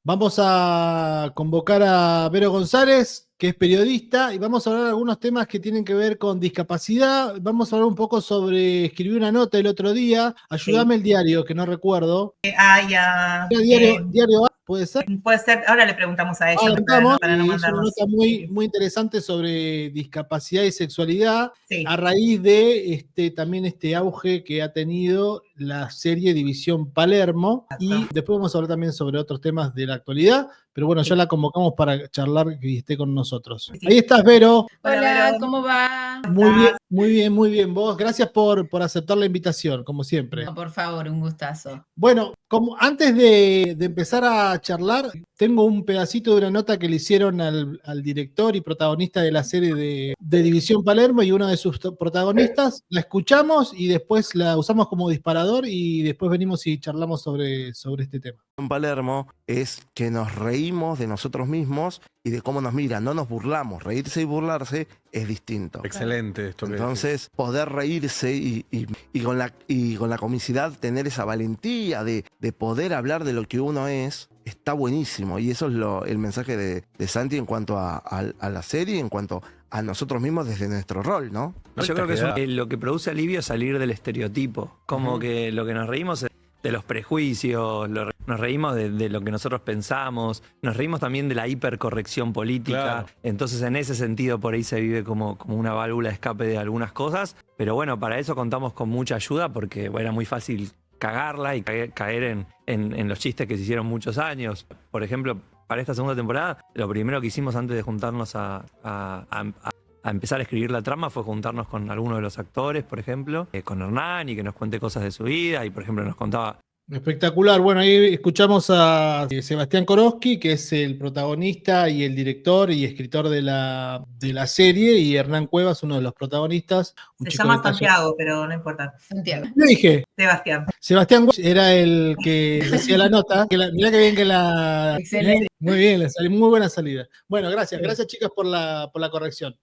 Vamos a convocar a Vero González, que es periodista, y vamos a hablar de algunos temas que tienen que ver con discapacidad. Vamos a hablar un poco sobre, escribí una nota el otro día, ayúdame Sí. el diario, que no recuerdo. ¿Era Diario A, ¿puede ser? puede ser, ahora le preguntamos a ella para no Es una mandarnos. nota muy interesante sobre discapacidad y sexualidad, Sí. a raíz de también este auge que ha tenido la serie División Palermo, y después vamos a hablar también sobre otros temas de la actualidad, pero bueno, ya la convocamos para charlar y esté con nosotros. Sí. Ahí estás, Vero. Hola, Vero. ¿Cómo va? Muy bien. Vos, gracias por aceptar la invitación, como siempre. No, por favor, un gustazo. Bueno, como antes de empezar a charlar, tengo un pedacito de una nota que le hicieron al director y protagonista de la serie de División Palermo y uno de sus protagonistas. La escuchamos y después la usamos como disparador y después venimos y charlamos sobre este tema. En Palermo es que nos reímos de nosotros mismos y de cómo nos miran, no nos burlamos. Reírse y burlarse es distinto. Excelente esto. Entonces, poder reírse y con la comicidad tener esa valentía de poder hablar de lo que uno es, está buenísimo. Y eso es el mensaje de Santi en cuanto a la serie, en cuanto a nosotros mismos desde nuestro rol, ¿no? Yo creo que lo que produce alivio es salir del estereotipo. Como que lo que nos reímos es de los prejuicios, nos reímos de lo que nosotros pensamos, nos reímos también de la hipercorrección política. Claro. Entonces, en ese sentido, por ahí se vive como una válvula de escape de algunas cosas. Pero bueno, para eso contamos con mucha ayuda porque era muy fácil cagarla y caer en los chistes que se hicieron muchos años. Por ejemplo, para esta segunda temporada, lo primero que hicimos antes de juntarnos a empezar a escribir la trama fue juntarnos con algunos de los actores, por ejemplo, con Hernán, y que nos cuente cosas de su vida, y por ejemplo nos contaba... Espectacular. Bueno, ahí escuchamos a Sebastián Koroski, que es el protagonista y el director y escritor de la serie, y Hernán Cuevas, uno de los protagonistas. Se llama Santiago, pero no importa. Santiago. ¿Qué dije? Sebastián. Sebastián era el que hacía la nota. Mirá que bien que la... Excelente. Muy bien, le salió muy buena salida. Bueno, gracias chicas por la corrección.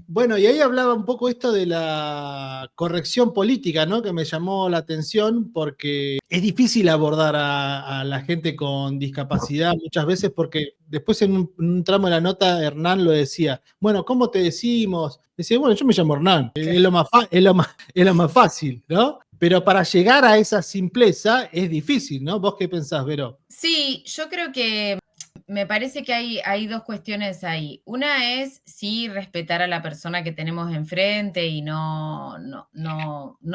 Bueno, y ahí hablaba un poco esto de la corrección política, ¿no? Que me llamó la atención porque es difícil abordar a la gente con discapacidad muchas veces porque después en un tramo de la nota Hernán lo decía, bueno, ¿cómo te decimos? Decía, bueno, yo me llamo Hernán, es lo más fácil, ¿no? Pero para llegar a esa simpleza es difícil, ¿no? ¿Vos qué pensás, Vero? Sí, yo creo que me parece que hay dos cuestiones ahí. Una es sí respetar a la persona que tenemos enfrente y no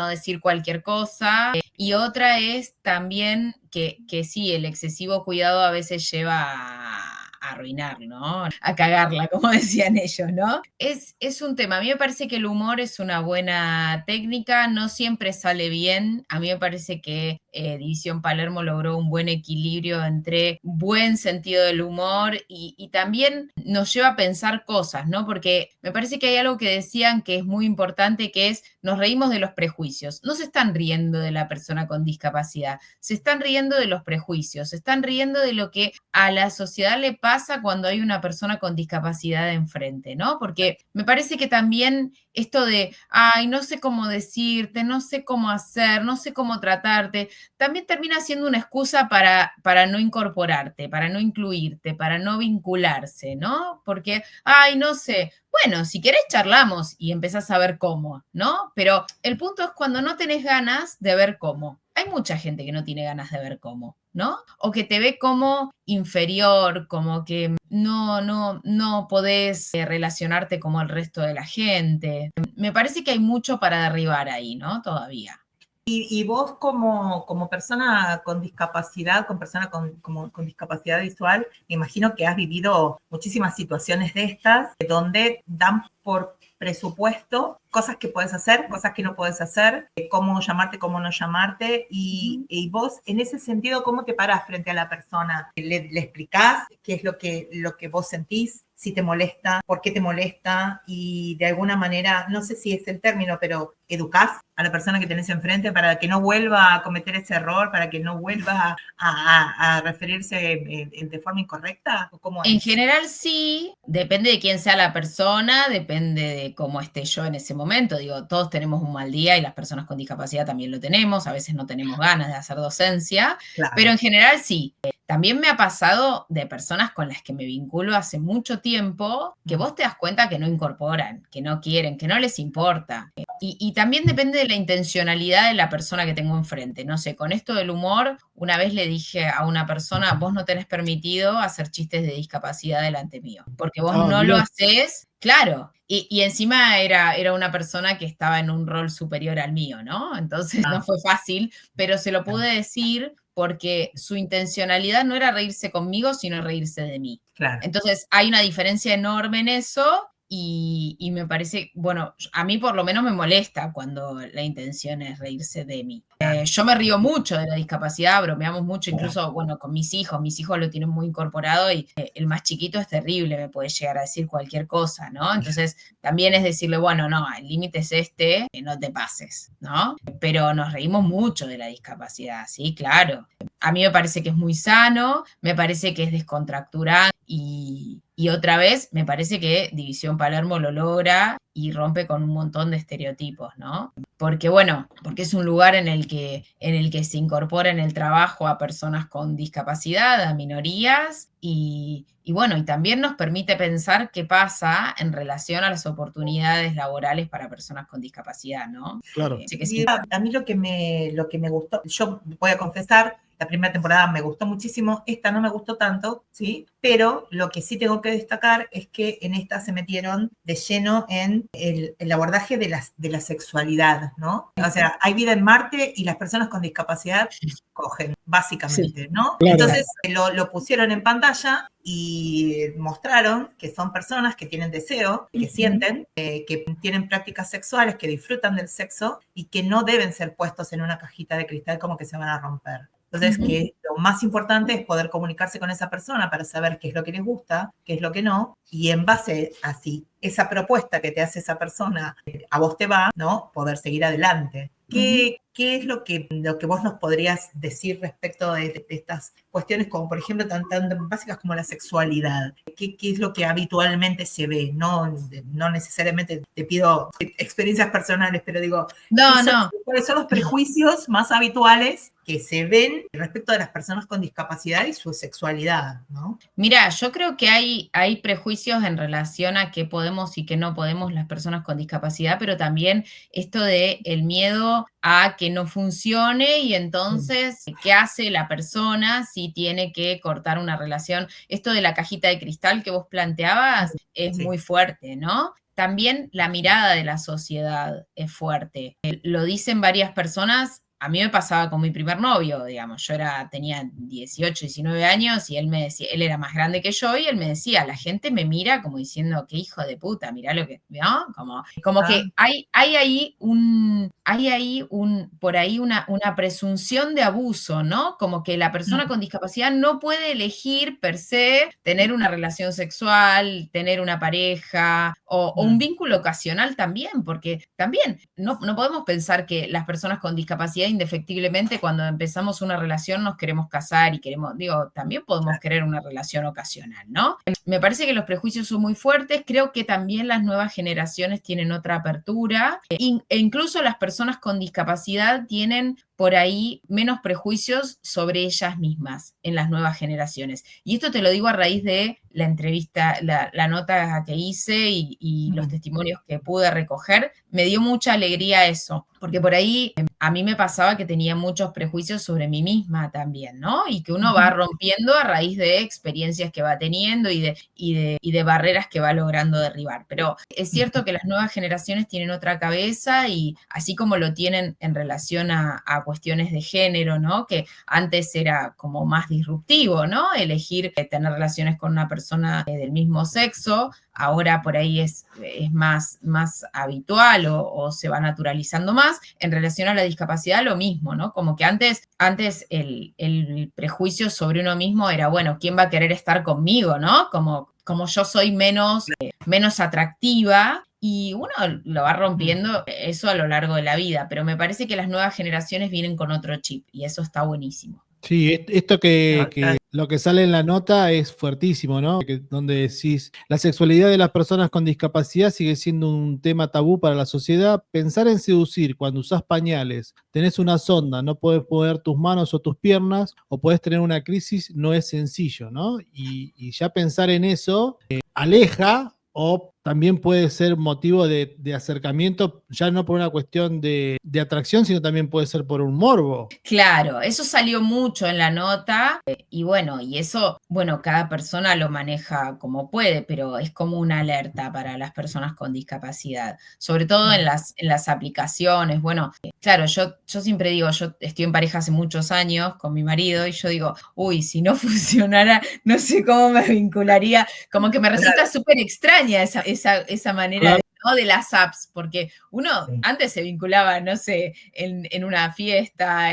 decir cualquier cosa. Y otra es también que sí, el excesivo cuidado a veces lleva a arruinar, ¿no? A cagarla, como decían ellos, ¿no? Es un tema. A mí me parece que el humor es una buena técnica, no siempre sale bien. A mí me parece que División Palermo logró un buen equilibrio entre buen sentido del humor y también nos lleva a pensar cosas, ¿no? Porque me parece que hay algo que decían que es muy importante, que es nos reímos de los prejuicios. No se están riendo de la persona con discapacidad, se están riendo de los prejuicios, se están riendo de lo que a la sociedad le pasa cuando hay una persona con discapacidad enfrente, ¿no? Porque me parece que también esto de, ay, no sé cómo decirte, no sé cómo hacer, no sé cómo tratarte, también termina siendo una excusa para no incorporarte, para no incluirte, para no vincularse, ¿no? Porque, ay, no sé, bueno, si querés charlamos y empezás a ver cómo, ¿no? Pero el punto es cuando no tenés ganas de ver cómo. Hay mucha gente que no tiene ganas de ver cómo, ¿no? O que te ve como inferior, como que no podés relacionarte como el resto de la gente. Me parece que hay mucho para derribar ahí, ¿no? Todavía. Y vos como persona con discapacidad, con discapacidad visual, me imagino que has vivido muchísimas situaciones de estas, donde dan por presupuesto cosas que puedes hacer, cosas que no puedes hacer, cómo llamarte, cómo no llamarte, y vos en ese sentido, ¿cómo te parás frente a la persona? ¿Le explicás qué es lo que vos sentís? Si te molesta, por qué te molesta, y de alguna manera, no sé si es el término, pero educás a la persona que tenés enfrente para que no vuelva a cometer ese error, para que no vuelva a referirse de forma incorrecta? ¿O cómo es? En general sí, depende de quién sea la persona, depende de cómo esté yo en ese momento. Digo, todos tenemos un mal día y las personas con discapacidad también lo tenemos, a veces no tenemos ganas de hacer docencia, Claro. pero en general sí. también me ha pasado de personas con las que me vinculo hace mucho tiempo, que vos te das cuenta que no incorporan, que no quieren, que no les importa. Y también depende de la intencionalidad de la persona que tengo enfrente. No sé, con esto del humor, una vez le dije a una persona, vos no tenés permitido hacer chistes de discapacidad delante mío, porque vos no lo hacés, claro. Y encima era una persona que estaba en un rol superior al mío, ¿no? Entonces no fue fácil, pero se lo pude decir porque su intencionalidad no era reírse conmigo, sino reírse de mí. Claro. Entonces hay una diferencia enorme en eso. Y me parece, bueno, a mí por lo menos me molesta cuando la intención es reírse de mí. Yo me río mucho de la discapacidad, bromeamos mucho, incluso, bueno, con mis hijos lo tienen muy incorporado y el más chiquito es terrible, me puede llegar a decir cualquier cosa, ¿no? Entonces también es decirle, bueno, no, el límite es este, que no te pases, ¿no? Pero nos reímos mucho de la discapacidad, sí, claro. A mí me parece que es muy sano, me parece que es descontracturante y otra vez me parece que División Palermo lo logra y rompe con un montón de estereotipos, ¿no? Porque es un lugar en el que se incorpora en el trabajo a personas con discapacidad, a minorías, y también nos permite pensar qué pasa en relación a las oportunidades laborales para personas con discapacidad, ¿no? Claro. Sí, a mí lo que me gustó, yo voy a confesar, la primera temporada me gustó muchísimo, esta no me gustó tanto, ¿sí? Pero lo que sí tengo que destacar es que en esta se metieron de lleno en el abordaje de la sexualidad, ¿no? O sea, hay vida en Marte y las personas con discapacidad cogen, básicamente, ¿no? Claro. Entonces lo pusieron en pantalla y mostraron que son personas que tienen deseo, que sienten, que tienen prácticas sexuales, que disfrutan del sexo y que no deben ser puestos en una cajita de cristal como que se van a romper. Entonces, que lo más importante es poder comunicarse con esa persona para saber qué es lo que les gusta, qué es lo que no, y en base a si esa propuesta que te hace esa persona a vos te va, ¿no? Poder seguir adelante. ¿Qué es lo que vos nos podrías decir respecto de estas cuestiones, como por ejemplo tan básicas como la sexualidad? ¿Qué es lo que habitualmente se ve? No necesariamente te pido experiencias personales, pero digo, ¿cuáles son los prejuicios más habituales que se ven respecto de las personas con discapacidad y su sexualidad, ¿no? Mira, yo creo que hay prejuicios en relación a qué podemos y qué no podemos las personas con discapacidad, pero también esto de el miedo a que no funcione y entonces, ¿qué hace la persona si tiene que cortar una relación? Esto de la cajita de cristal que vos planteabas es muy fuerte, ¿no? También la mirada de la sociedad es fuerte. Lo dicen varias personas. A mí me pasaba con mi primer novio, digamos, tenía 18, 19 años y él me decía, él era más grande que yo y él me decía, la gente me mira como diciendo, qué hijo de puta, mirá lo que, ¿no? Como que hay ahí por ahí una presunción de abuso, ¿no? Como que la persona con discapacidad no puede elegir per se tener una relación sexual, tener una pareja o un vínculo ocasional también, porque también no podemos pensar que las personas con discapacidad indefectiblemente cuando empezamos una relación nos queremos casar y también podemos querer una relación ocasional, ¿no? Me parece que los prejuicios son muy fuertes, creo que también las nuevas generaciones tienen otra apertura e incluso las personas con discapacidad tienen por ahí menos prejuicios sobre ellas mismas en las nuevas generaciones. Y esto te lo digo a raíz de la entrevista, la nota que hice y los testimonios que pude recoger. Me dio mucha alegría eso, porque por ahí a mí me pasaba que tenía muchos prejuicios sobre mí misma también, ¿no? Y que uno va rompiendo a raíz de experiencias que va teniendo y de barreras que va logrando derribar. Pero es cierto que las nuevas generaciones tienen otra cabeza y así como lo tienen en relación a cuestiones de género, ¿no? Que antes era como más disruptivo, ¿no? Elegir tener relaciones con una persona del mismo sexo, ahora por ahí es más habitual o se va naturalizando más. En relación a la discapacidad, lo mismo, ¿no? Como que antes el prejuicio sobre uno mismo era, bueno, ¿quién va a querer estar conmigo, no? Como yo soy menos atractiva. Y uno lo va rompiendo eso a lo largo de la vida, pero me parece que las nuevas generaciones vienen con otro chip y eso está buenísimo. Sí, esto que lo que sale en la nota es fuertísimo, ¿no? Donde decís, la sexualidad de las personas con discapacidad sigue siendo un tema tabú para la sociedad. Pensar en seducir cuando usás pañales, tenés una sonda, no podés mover tus manos o tus piernas, o podés tener una crisis, no es sencillo, ¿no? Y ya pensar en eso aleja, o también puede ser motivo de acercamiento, ya no por una cuestión de atracción, sino también puede ser por un morbo. Claro, eso salió mucho en la nota y bueno, cada persona lo maneja como puede, pero es como una alerta para las personas con discapacidad, sobre todo en las aplicaciones. Bueno, claro, yo siempre digo, yo estoy en pareja hace muchos años con mi marido y yo digo, uy, si no funcionara, no sé cómo me vincularía, como que me resulta súper extraña esa manera ¿no? de las apps, porque uno antes se vinculaba, no sé, en una fiesta,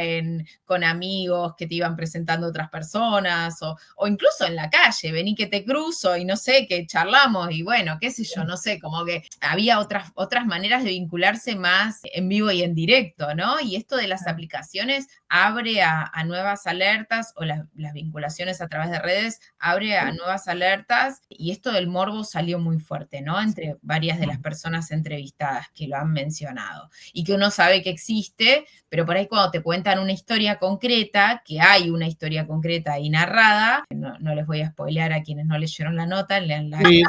con amigos que te iban presentando otras personas, o incluso en la calle, vení que te cruzo y no sé, que charlamos y bueno, qué sé yo, no sé, como que había otras maneras de vincularse más en vivo y en directo, ¿no? Y esto de las aplicaciones abre a nuevas alertas, o las vinculaciones a través de redes abre a nuevas alertas, y esto del morbo salió muy fuerte, ¿no? Entre varias de las personas entrevistadas que lo han mencionado, y que uno sabe que existe, pero por ahí cuando te cuentan una historia concreta, que hay una historia concreta y narrada, no les voy a spoilear a quienes no leyeron la nota, leanla. Sí.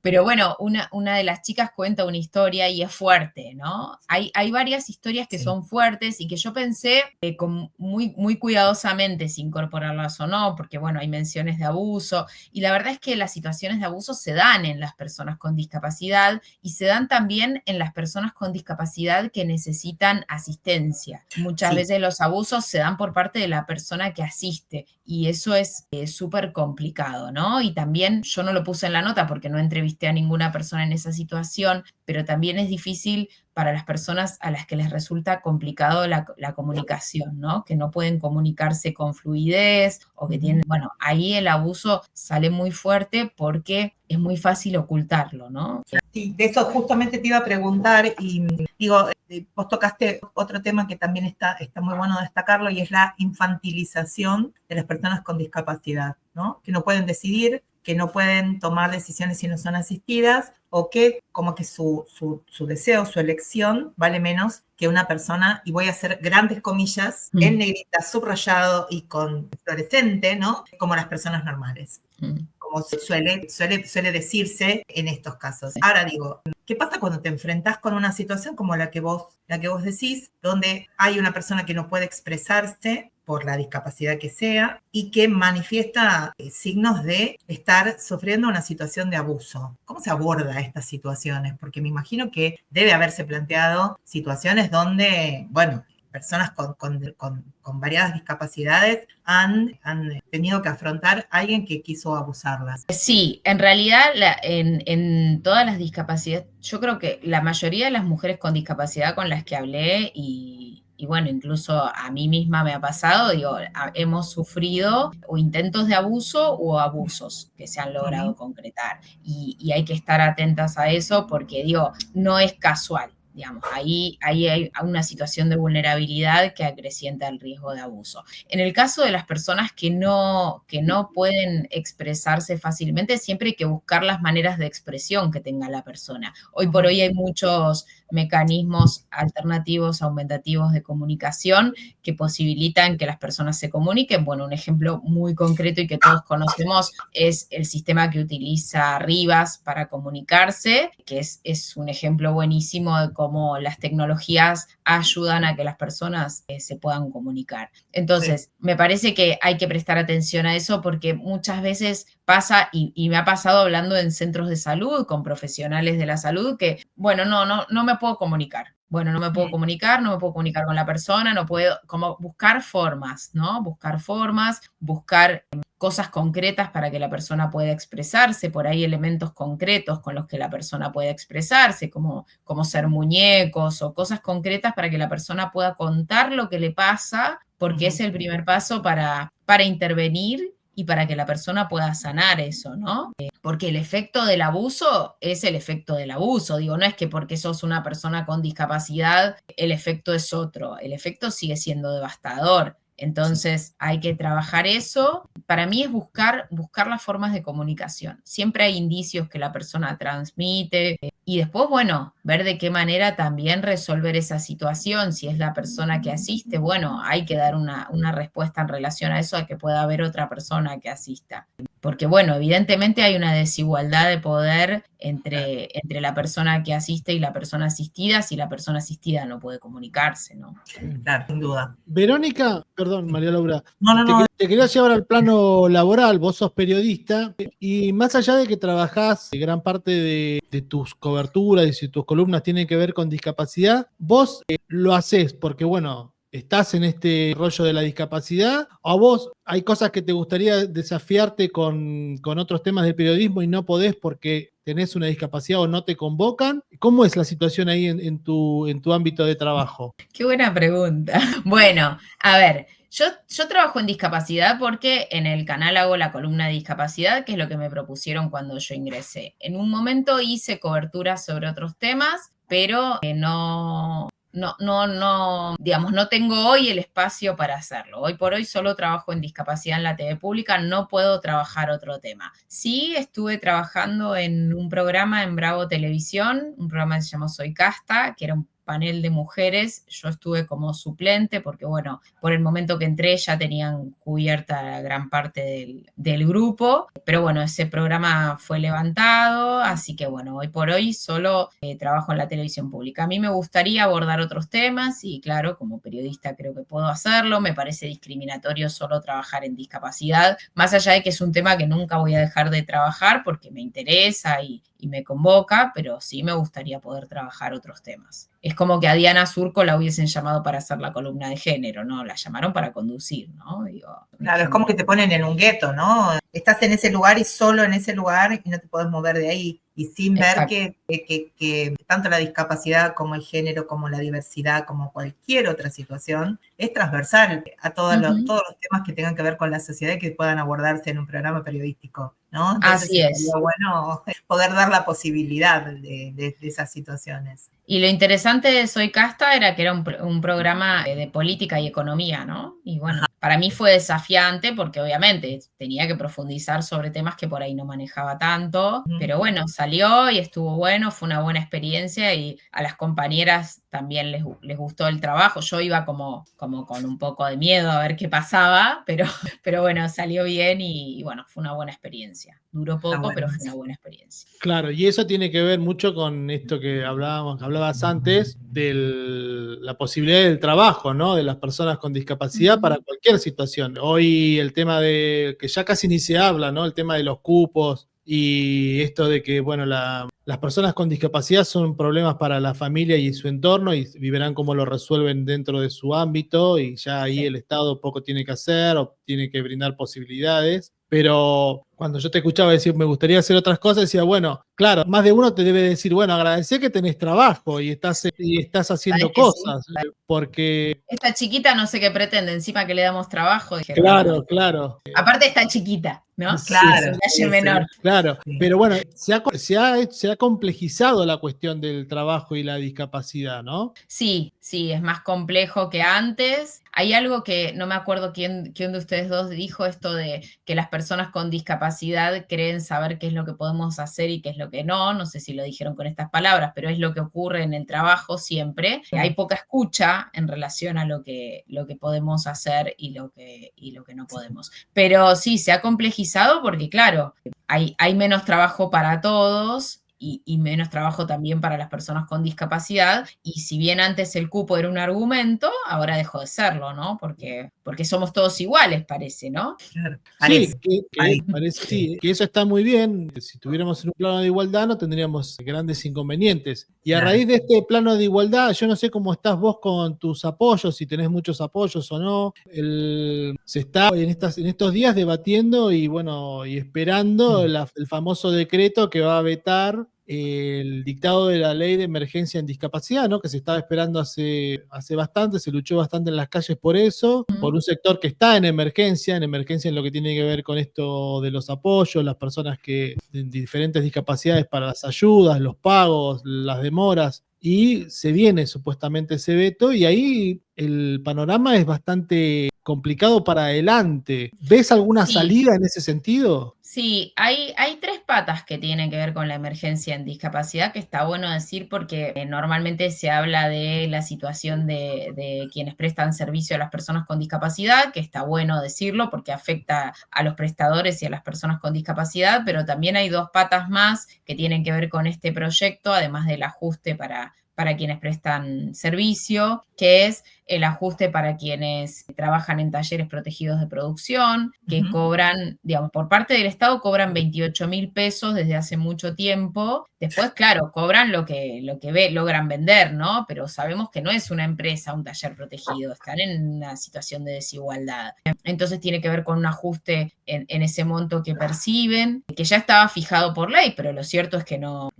Pero bueno, una de las chicas cuenta una historia y es fuerte, ¿no? Hay varias historias que son fuertes y que yo pensé muy cuidadosamente si incorporarlas o no, porque bueno, hay menciones de abuso, y la verdad es que las situaciones de abuso se dan en las personas con discapacidad y se dan también en las personas con discapacidad que necesitan asistencia. Muchas veces los abusos se dan por parte de la persona que asiste, y eso es súper complicado, ¿no? Y también yo no lo puse en la nota porque no entrevisté a ninguna persona en esa situación, pero también es difícil para las personas a las que les resulta complicado la comunicación, ¿no? Que no pueden comunicarse con fluidez, o que tienen, bueno, ahí el abuso sale muy fuerte porque es muy fácil ocultarlo, ¿no? Sí, de eso justamente te iba a preguntar, y digo, vos tocaste otro tema que también está muy bueno destacarlo, y es la infantilización de las personas con discapacidad, ¿no? Que no pueden decidir, que no pueden tomar decisiones si no son asistidas, o que como que su deseo, su elección vale menos que una persona, y voy a hacer grandes comillas, en negrita, subrayado y con fluorescente, ¿no? Como las personas normales. Como suele decirse en estos casos. Ahora digo, ¿qué pasa cuando te enfrentás con una situación como la que vos decís, donde hay una persona que no puede expresarse por la discapacidad que sea y que manifiesta signos de estar sufriendo una situación de abuso? ¿Cómo se aborda estas situaciones? Porque me imagino que debe haberse planteado situaciones donde, bueno, personas con variadas discapacidades han tenido que afrontar a alguien que quiso abusarlas. Sí, en realidad en todas las discapacidades, yo creo que la mayoría de las mujeres con discapacidad con las que hablé, y bueno, incluso a mí misma me ha pasado, digo, hemos sufrido o intentos de abuso o abusos que se han logrado concretar, y hay que estar atentas a eso porque, digo, no es casual. Digamos, ahí hay una situación de vulnerabilidad que acrecienta el riesgo de abuso. En el caso de las personas que no pueden expresarse fácilmente, siempre hay que buscar las maneras de expresión que tenga la persona. Hoy por hoy hay muchos mecanismos alternativos, aumentativos de comunicación que posibilitan que las personas se comuniquen. Bueno, un ejemplo muy concreto y que todos conocemos es el sistema que utiliza Rivas para comunicarse, que es un ejemplo buenísimo de cómo las tecnologías ayudan a que las personas se puedan comunicar. Entonces, me parece que hay que prestar atención a eso porque muchas veces pasa, y me ha pasado hablando en centros de salud con profesionales de la salud, que, bueno, no me puedo comunicar. Bueno, no me puedo comunicar con la persona, no puedo, como buscar formas, ¿no? Buscar cosas concretas para que la persona pueda expresarse, por ahí elementos concretos con los que la persona pueda expresarse, como ser muñecos o cosas concretas para que la persona pueda contar lo que le pasa, porque es el primer paso para intervenir y para que la persona pueda sanar eso, ¿no? Porque el efecto del abuso es el efecto del abuso. Digo, no es que porque sos una persona con discapacidad el efecto es otro. El efecto sigue siendo devastador. Entonces hay que trabajar eso. Para mí es buscar las formas de comunicación. Siempre hay indicios que la persona transmite y después, bueno, ver de qué manera también resolver esa situación. Si es la persona que asiste, bueno, hay que dar una respuesta en relación a eso, a que pueda haber otra persona que asista. Porque, bueno, evidentemente hay una desigualdad de poder entre la persona que asiste y la persona asistida, si la persona asistida no puede comunicarse, ¿no? Claro, sin duda. Verónica, perdón, María Laura, No. te quería llevar al plano laboral, vos sos periodista, y más allá de que trabajás, gran parte de tus coberturas y tus columnas tienen que ver con discapacidad, vos lo hacés porque, bueno, estás en este rollo de la discapacidad, o a vos hay cosas que te gustaría desafiarte con otros temas del periodismo y no podés porque tenés una discapacidad o no te convocan. ¿Cómo es la situación ahí en tu ámbito de trabajo? Qué buena pregunta. Bueno, a ver, yo trabajo en discapacidad porque en el canal hago la columna de discapacidad, que es lo que me propusieron cuando yo ingresé. En un momento hice cobertura sobre otros temas, pero digamos, no tengo hoy el espacio para hacerlo. Hoy por hoy solo trabajo en discapacidad en la TV pública, no puedo trabajar otro tema. Sí, estuve trabajando en un programa en Bravo Televisión, un programa que se llamó Soy Casta, que era un panel de mujeres. Yo estuve como suplente porque, bueno, por el momento que entré ya tenían cubierta gran parte del grupo, pero bueno, ese programa fue levantado, así que bueno, hoy por hoy solo trabajo en la televisión pública. A mí me gustaría abordar otros temas y claro, como periodista creo que puedo hacerlo. Me parece discriminatorio solo trabajar en discapacidad, más allá de que es un tema que nunca voy a dejar de trabajar porque me interesa y me convoca, pero sí me gustaría poder trabajar otros temas. Es como que a Diana Zurco la hubiesen llamado para hacer la columna de género, ¿no? La llamaron para conducir, ¿no? Digo, claro, es como que te ponen en un gueto, ¿no? Estás en ese lugar y solo en ese lugar y no te podés mover de ahí. Y sin ver que tanto la discapacidad como el género, como la diversidad, como cualquier otra situación, es transversal a todos los temas que tengan que ver con la sociedad y que puedan abordarse en un programa periodístico, ¿no? Entonces, así es. sería bueno poder dar la posibilidad de esas situaciones. Y lo interesante de Soy Casta era que era un programa de política y economía, ¿no? Y bueno, para mí fue desafiante porque obviamente tenía que profundizar sobre temas que por ahí no manejaba tanto, pero bueno, salió y estuvo bueno, fue una buena experiencia y a las compañeras también les gustó el trabajo. Yo iba como con un poco de miedo a ver qué pasaba, pero bueno, salió bien y bueno, fue una buena experiencia. Duró poco, pero fue una buena experiencia. Claro, y eso tiene que ver mucho con esto que hablabas antes, de la posibilidad del trabajo, ¿no? De las personas con discapacidad para cualquier situación. Hoy el tema de, que ya casi ni se habla, ¿no? El tema de los cupos y esto de que, bueno, las personas con discapacidad son problemas para la familia y su entorno y verán cómo lo resuelven dentro de su ámbito y ya ahí el Estado poco tiene que hacer o tiene que brindar posibilidades. Pero cuando yo te escuchaba decir, me gustaría hacer otras cosas, decía, bueno, claro, más de uno te debe decir, bueno, agradecer que tenés trabajo y estás haciendo cosas, sí. Porque... Esta chiquita no sé qué pretende, encima que le damos trabajo. Dije, claro. Aparte está chiquita, ¿no? Claro. Es un menor. Claro, pero bueno, se ha complejizado la cuestión del trabajo y la discapacidad, ¿no? Sí, es más complejo que antes. Hay algo que no me acuerdo quién de ustedes dos dijo, esto de que las personas con discapacidad creen saber qué es lo que podemos hacer y qué es lo que no sé si lo dijeron con estas palabras, pero es lo que ocurre en el trabajo siempre. Hay poca escucha en relación a lo que podemos hacer y lo que no podemos. Pero sí, se ha complejizado porque, claro, hay menos trabajo para todos y menos trabajo también para las personas con discapacidad, y si bien antes el cupo era un argumento, ahora dejó de serlo, ¿no? Porque somos todos iguales, parece, ¿no? Claro. Sí, parece, sí, que eso está muy bien. Si tuviéramos en un plano de igualdad no tendríamos grandes inconvenientes. Y a raíz de este plano de igualdad, yo no sé cómo estás vos con tus apoyos, si tenés muchos apoyos o no. Se está en estos días debatiendo y bueno, y esperando el famoso decreto que va a vetar el dictado de la ley de emergencia en discapacidad, ¿no? Que se estaba esperando hace bastante, se luchó bastante en las calles por eso, por un sector que está en emergencia en lo que tiene que ver con esto de los apoyos, las personas que de diferentes discapacidades para las ayudas, los pagos, las demoras, y se viene supuestamente ese veto, y ahí el panorama es bastante complicado para adelante. ¿Ves alguna salida en ese sentido? Sí, hay 3 patas que tienen que ver con la emergencia en discapacidad, que está bueno decir porque normalmente se habla de la situación de quienes prestan servicio a las personas con discapacidad, que está bueno decirlo porque afecta a los prestadores y a las personas con discapacidad, pero también hay 2 patas más que tienen que ver con este proyecto, además del ajuste para quienes prestan servicio, que es el ajuste para quienes trabajan en talleres protegidos de producción, que cobran, digamos, por parte del Estado cobran 28.000 pesos desde hace mucho tiempo. Después, claro, cobran lo que logran vender, ¿no? Pero sabemos que no es una empresa, un taller protegido, están en una situación de desigualdad. Entonces tiene que ver con un ajuste en ese monto que perciben, que ya estaba fijado por ley, pero lo cierto es que no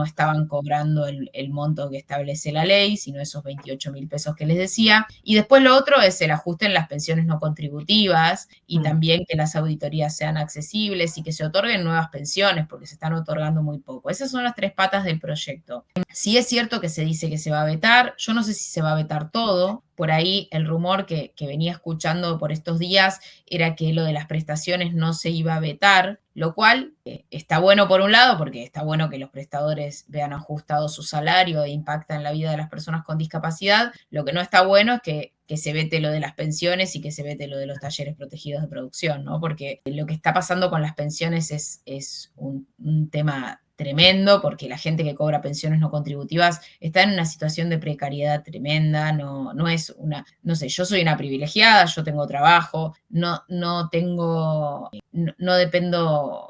estaban cobrando el monto que establece la ley, sino esos 28.000 pesos que les decía. Y después lo otro es el ajuste en las pensiones no contributivas y también que las auditorías sean accesibles y que se otorguen nuevas pensiones, porque se están otorgando muy poco. Esas son las 3 patas del proyecto. Sí es cierto que se dice que se va a vetar, yo no sé si se va a vetar todo. Por ahí el rumor que venía escuchando por estos días era que lo de las prestaciones no se iba a vetar, lo cual está bueno por un lado, porque está bueno que los prestadores vean ajustado su salario e impacta en la vida de las personas con discapacidad. Lo que no está bueno es que se vete lo de las pensiones y que se vete lo de los talleres protegidos de producción, ¿no? Porque lo que está pasando con las pensiones es un tema tremendo, porque la gente que cobra pensiones no contributivas está en una situación de precariedad tremenda, no es una, no sé, yo soy una privilegiada, yo tengo trabajo, no dependo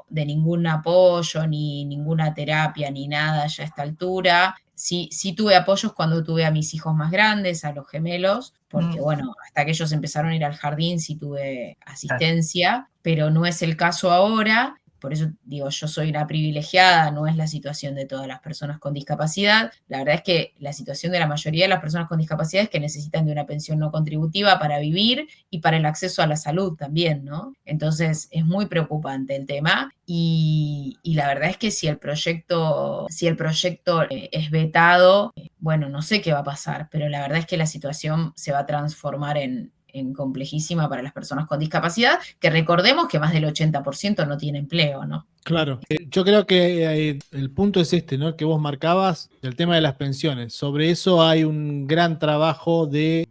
de ningún apoyo, ni ninguna terapia, ni nada ya a esta altura. Sí tuve apoyos cuando tuve a mis hijos más grandes, a los gemelos, porque bueno, hasta que ellos empezaron a ir al jardín sí tuve asistencia, pero no es el caso ahora. Por eso digo, yo soy una privilegiada, no es la situación de todas las personas con discapacidad. La verdad es que la situación de la mayoría de las personas con discapacidad es que necesitan de una pensión no contributiva para vivir y para el acceso a la salud también, ¿no? Entonces es muy preocupante el tema y la verdad es que si el proyecto es vetado, bueno, no sé qué va a pasar, pero la verdad es que la situación se va a transformar en complejísima para las personas con discapacidad, que recordemos que más del 80% no tiene empleo, ¿no? Claro. Yo creo que el punto es este, ¿no? Que vos marcabas, del tema de las pensiones. Sobre eso hay un gran trabajo de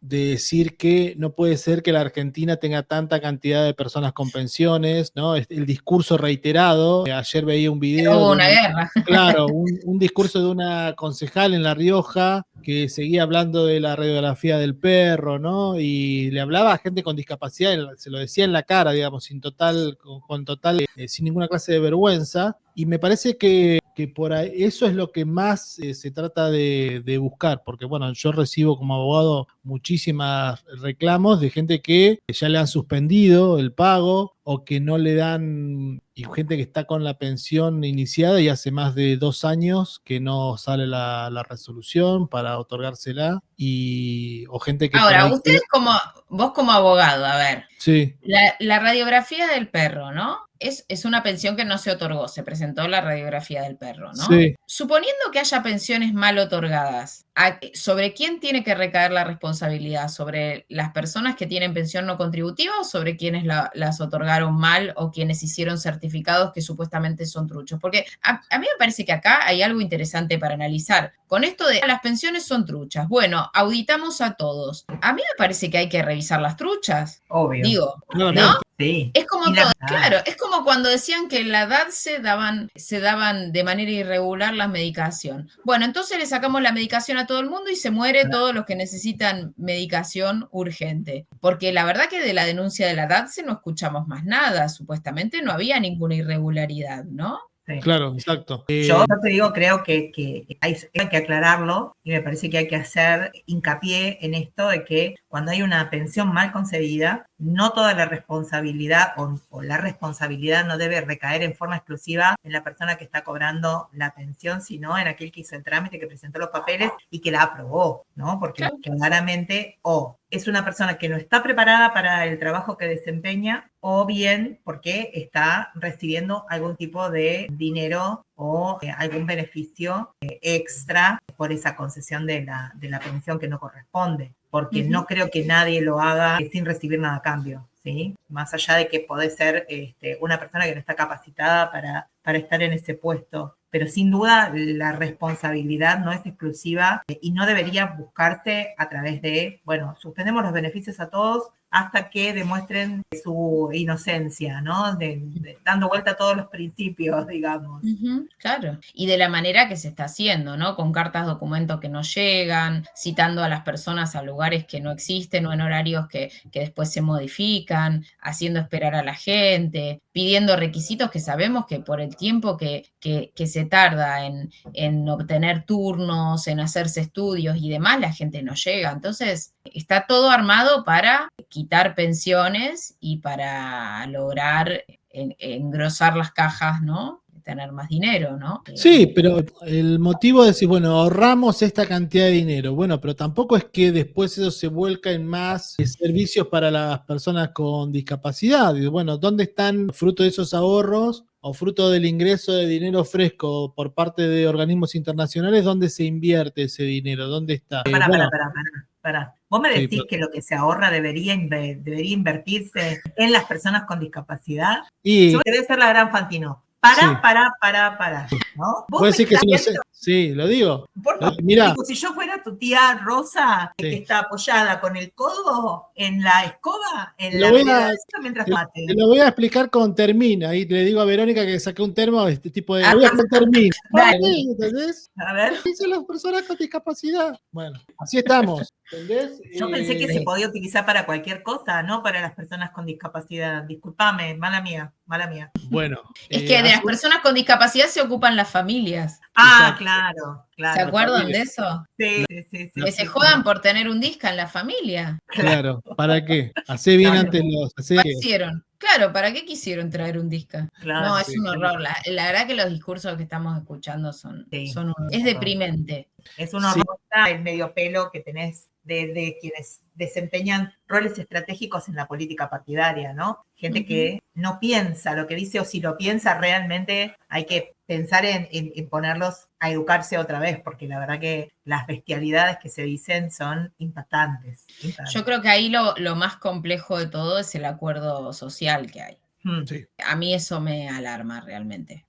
decir que no puede ser que la Argentina tenga tanta cantidad de personas con pensiones, ¿no? El discurso reiterado. Ayer veía un video. Hubo una guerra. Claro, un discurso de una concejal en La Rioja que seguía hablando de la radiografía del perro, ¿no? Y le hablaba a gente con discapacidad, se lo decía en la cara, digamos, sin ninguna clase de vergüenza. Y me parece que por ahí, eso es lo que más se trata de buscar, porque bueno, yo recibo como abogado muchísimos reclamos de gente que ya le han suspendido el pago o que no le dan, y gente que está con la pensión iniciada y hace más de 2 años que no sale la resolución para otorgársela, o gente que... Ahora, vos como abogado, a ver, sí. La radiografía del perro, ¿no? Es una pensión que no se otorgó, se presentó la radiografía del perro, ¿no? Sí. Suponiendo que haya pensiones mal otorgadas, ¿sobre quién tiene que recaer la responsabilidad? ¿Sobre las personas que tienen pensión no contributiva o sobre quienes las otorgaron mal o quienes hicieron certificados que supuestamente son truchos? Porque a mí me parece que acá hay algo interesante para analizar. Con esto de las pensiones son truchas, bueno, auditamos a todos. A mí me parece que hay que revisar las truchas. Obvio. Digo, Claramente. ¿no? Sí. Es como todo, claro, es como cuando decían que en la edad se daban de manera irregular la medicación. Bueno, entonces le sacamos la medicación a todo el mundo y se muere todos los que necesitan medicación urgente. Porque la verdad que de la denuncia de la DATSE no escuchamos más nada, supuestamente no había ninguna irregularidad, ¿no? Sí. Claro, exacto. Yo te digo, creo que hay que aclararlo y me parece que hay que hacer hincapié en esto de que cuando hay una pensión mal concebida, no toda la responsabilidad o la responsabilidad no debe recaer en forma exclusiva en la persona que está cobrando la pensión, sino en aquel que hizo el trámite, que presentó los papeles y que la aprobó, ¿no? Porque claramente es una persona que no está preparada para el trabajo que desempeña o bien porque está recibiendo algún tipo de dinero o algún beneficio extra por esa concesión de la pensión que no corresponde. porque no creo que nadie lo haga sin recibir nada a cambio, ¿sí? Más allá de que podés ser una persona que no está capacitada para estar en ese puesto. Pero sin duda la responsabilidad no es exclusiva y no debería buscarse a través de, bueno, suspendemos los beneficios a todos hasta que demuestren su inocencia, ¿no? Dando vuelta a todos los principios, digamos. Claro, y de la manera que se está haciendo, ¿no? Con cartas documentos que no llegan, citando a las personas a lugares que no existen o en horarios que después se modifican, haciendo esperar a la gente, pidiendo requisitos que sabemos que por el tiempo que se tarda en obtener turnos, en hacerse estudios y demás, la gente no llega. Entonces, está todo armado para quitar pensiones y para lograr engrosar las cajas, ¿no? Tener más dinero, ¿no? Sí, pero el motivo de decir, bueno, ahorramos esta cantidad de dinero, bueno, pero tampoco es que después eso se vuelca en más servicios para las personas con discapacidad. Y bueno, ¿dónde están fruto de esos ahorros o fruto del ingreso de dinero fresco por parte de organismos internacionales? ¿Dónde se invierte ese dinero? ¿Dónde está? Pará. Vos me decís que lo que se ahorra debería invertirse en las personas con discapacidad. Y yo debe ser la gran Fantino. Para, ¿no? ¿Vos decís que sí, lo digo. Mira, si yo fuera tu tía Rosa, que está apoyada con el codo en la escoba, en la vereda mientras mate. Te lo voy a explicar con Termina. Ahí le digo a Verónica que saqué un termo, tipo de. Voy a hacer Termina. ¿Entendés? A ver. Dicen las personas con discapacidad. Bueno, así estamos. ¿Entendés? Yo pensé que se podía utilizar para cualquier cosa, no para las personas con discapacidad. Disculpame, mala mía. Bueno. Es que de las personas con discapacidad se ocupan las familias. Claro. ¿Se acuerdan de eso? Sí. Que se jodan por tener un disca en la familia. Claro, ¿para qué? Hacé bien antes los. ¿Qué hicieron? Claro, ¿para qué quisieron traer un disca? Claro, no, es un horror. La verdad que los discursos que estamos escuchando es deprimente. Es un horror el medio pelo que tenés de quienes desempeñan roles estratégicos en la política partidaria, ¿no? Gente que no piensa lo que dice, o si lo piensa realmente hay que pensar en ponerlos a educarse otra vez, porque la verdad que las bestialidades que se dicen son impactantes. Yo creo que ahí lo más complejo de todo es el acuerdo social que hay. Sí. A mí eso me alarma realmente.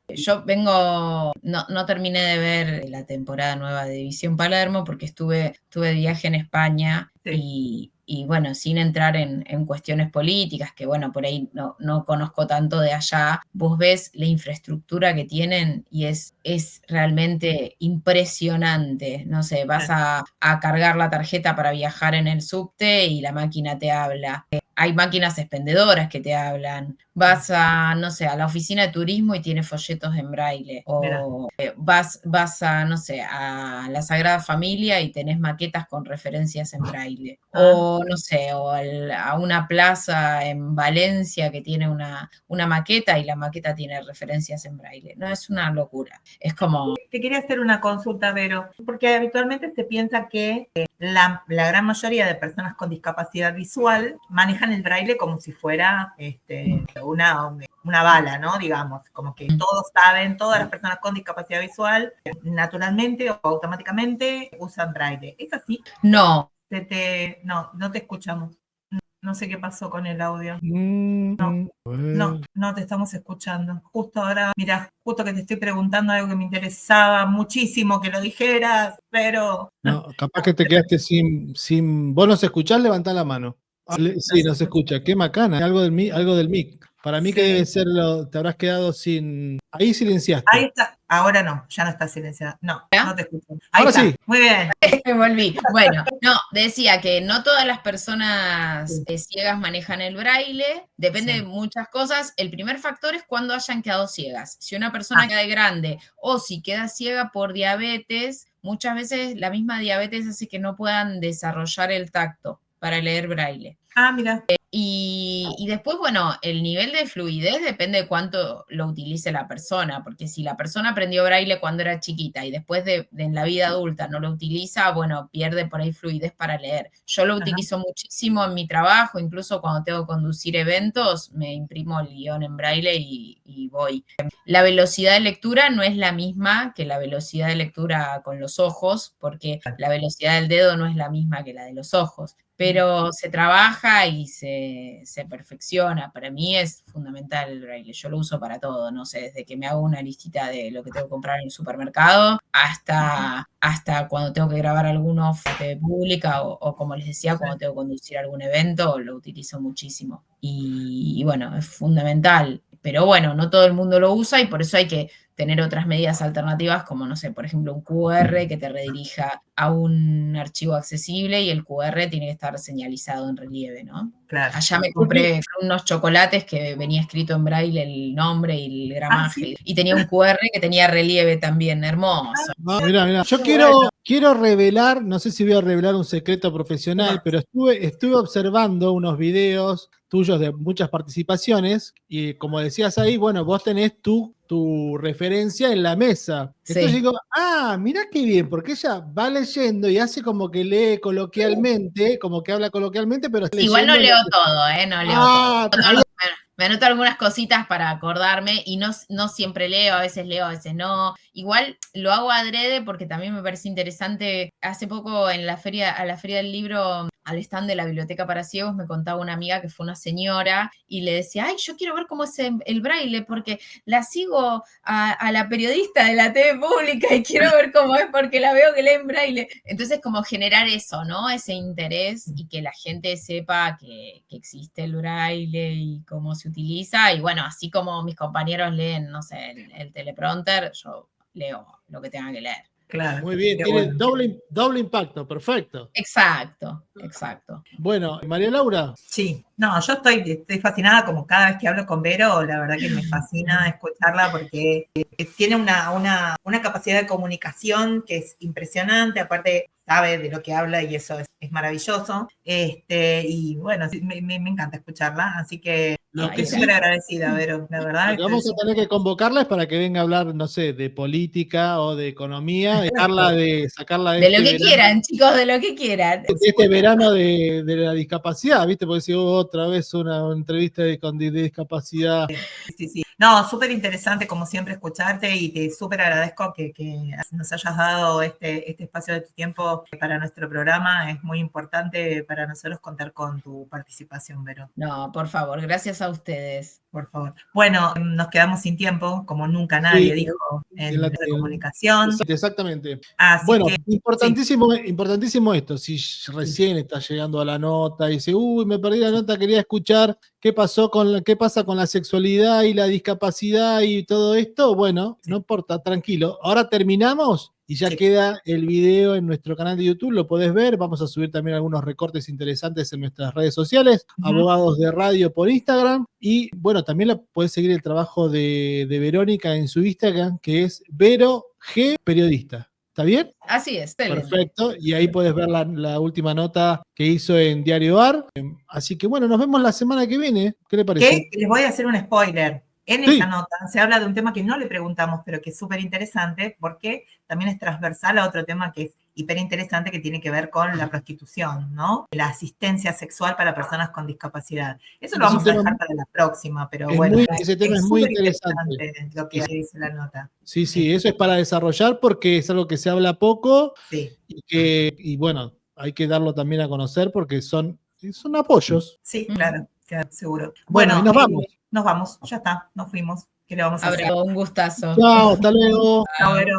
Yo no terminé de ver la temporada nueva de Visión Palermo porque estuve de viaje en España y bueno, sin entrar en cuestiones políticas, que bueno, por ahí no conozco tanto de allá, vos ves la infraestructura que tienen y es realmente impresionante. No sé, vas a cargar la tarjeta para viajar en el subte y la máquina te habla. Hay máquinas expendedoras que te hablan. Vas a, no sé, a la oficina de turismo y tiene folletos en braille. O vas a, no sé, a la Sagrada Familia y tenés maquetas con referencias en braille. O, no sé, o a una plaza en Valencia que tiene una maqueta y la maqueta tiene referencias en braille. No, es una locura. Es como... Te quería hacer una consulta, Vero, porque habitualmente se piensa que la gran mayoría de personas con discapacidad visual manejan el braille como si fuera una bala, ¿no? Digamos, como que todos saben, todas las personas con discapacidad visual, naturalmente o automáticamente usan braille. ¿Es así? No. No te escuchamos. No sé qué pasó con el audio. No te estamos escuchando. Justo ahora, mira, justo que te estoy preguntando algo que me interesaba muchísimo que lo dijeras, pero... No, capaz que te quedaste sin... ¿Vos nos escuchás? Levantá la mano. Sí, nos escucha. Qué macana, algo del mic. Para mí que debe ser te habrás quedado sin... Ahí silenciaste. Ahí está. Ahora no, ya no está silenciada. No te escucho. Ahora está. Sí. Muy bien. Me volví. Bueno, decía que no todas las personas ciegas manejan el braille. Depende de muchas cosas. El primer factor es cuando hayan quedado ciegas. Si una persona queda grande o si queda ciega por diabetes, muchas veces la misma diabetes hace que no puedan desarrollar el tacto para leer braille. Ah, mira. Y después, bueno, el nivel de fluidez depende de cuánto lo utilice la persona, porque si la persona aprendió braille cuando era chiquita y después en la vida adulta no lo utiliza, bueno, pierde por ahí fluidez para leer. Yo lo utilizo muchísimo en mi trabajo, incluso cuando tengo que conducir eventos, me imprimo el guión en braille y voy. La velocidad de lectura no es la misma que la velocidad de lectura con los ojos, porque la velocidad del dedo no es la misma que la de los ojos, pero se trabaja y se perfecciona. Para mí es fundamental el braille. Yo lo uso para todo, no sé, desde que me hago una listita de lo que tengo que comprar en el supermercado hasta cuando tengo que grabar alguna oferta pública o como les decía, cuando tengo que conducir algún evento, lo utilizo muchísimo. Y bueno, es fundamental. Pero bueno, no todo el mundo lo usa y por eso hay que tener otras medidas alternativas como, no sé, por ejemplo, un QR que te redirija a un archivo accesible y el QR tiene que estar señalizado en relieve, ¿no? Claro. Allá me compré unos chocolates que venía escrito en braille el nombre y el gramaje. ¿Sí? Y tenía un QR que tenía relieve también, hermoso. Mira. Yo quiero revelar, no sé si voy a revelar un secreto profesional, pero estuve observando unos videos tuyos de muchas participaciones y como decías ahí, bueno, vos tenés tu referencia en la mesa. Entonces digo, mirá qué bien, porque ella va leyendo y hace como que lee coloquialmente, como que habla coloquialmente, pero igual no leo todo, no leo todo. Me anoto algunas cositas para acordarme y no siempre leo, a veces no. Igual lo hago adrede porque también me parece interesante. Hace poco a la feria del libro, al stand de la Biblioteca para Ciegos, me contaba una amiga que fue una señora y le decía, yo quiero ver cómo es el braille porque la sigo a la periodista de la TV pública y quiero ver cómo es porque la veo que lee en braille. Entonces como generar eso, ¿no? Ese interés y que la gente sepa que existe el braille y cómo se utiliza, y bueno, así como mis compañeros leen, no sé, el teleprompter, yo leo lo que tenga que leer. Claro. Muy bien, tiene doble impacto, perfecto. Exacto. Bueno, María Laura. Sí, no, yo estoy fascinada como cada vez que hablo con Vero, la verdad que me fascina escucharla porque tiene una capacidad de comunicación que es impresionante, aparte sabe de lo que habla y eso es maravilloso. Y bueno, me encanta escucharla, así que estoy súper agradecida, Vero, la verdad. Lo que vamos a tener que convocarla es para que venga a hablar, no sé, de política o de economía, sacarla de lo que quieran, chicos, de lo que quieran. Este verano de la discapacidad, ¿viste? Porque si otra vez una entrevista de discapacidad. Sí. No, súper interesante como siempre escucharte y te súper agradezco que nos hayas dado este espacio de tu tiempo para nuestro programa. Es muy importante para nosotros contar con tu participación, Vero. No, por favor, gracias a ustedes. Por favor. Bueno, nos quedamos sin tiempo, como nunca nadie dijo en la comunicación. Exactamente. Así bueno, que, importantísimo esto. Si recién está llegando a la nota y dice, me perdí la nota, quería escuchar qué pasa con la sexualidad y la discapacidad y todo esto. Bueno, no importa, tranquilo. Ahora terminamos y ya queda el video en nuestro canal de YouTube, lo podés ver. Vamos a subir también algunos recortes interesantes en nuestras redes sociales, Abogados de Radio por Instagram. Y bueno, también podés seguir el trabajo de Verónica en su Instagram, que es Vero G Periodista. ¿Está bien? Así es. Perfecto. Y ahí podés ver la última nota que hizo en Diario AR. Así que bueno, nos vemos la semana que viene. ¿Qué le parece? Les voy a hacer un spoiler. En esa nota se habla de un tema que no le preguntamos, pero que es súper interesante porque también es transversal a otro tema que es hiper interesante que tiene que ver con la prostitución, ¿no? La asistencia sexual para personas con discapacidad. Eso lo vamos a dejar para la próxima, pero bueno. Ese tema es muy interesante lo que dice la nota. Sí, eso es para desarrollar porque es algo que se habla poco y bueno, hay que darlo también a conocer porque son apoyos. Sí, claro, seguro. Bueno, y nos vamos. Nos vamos, ya está, nos fuimos. ¿Qué le vamos a hacer? Un gustazo. Chao, hasta luego. Chao, Vero.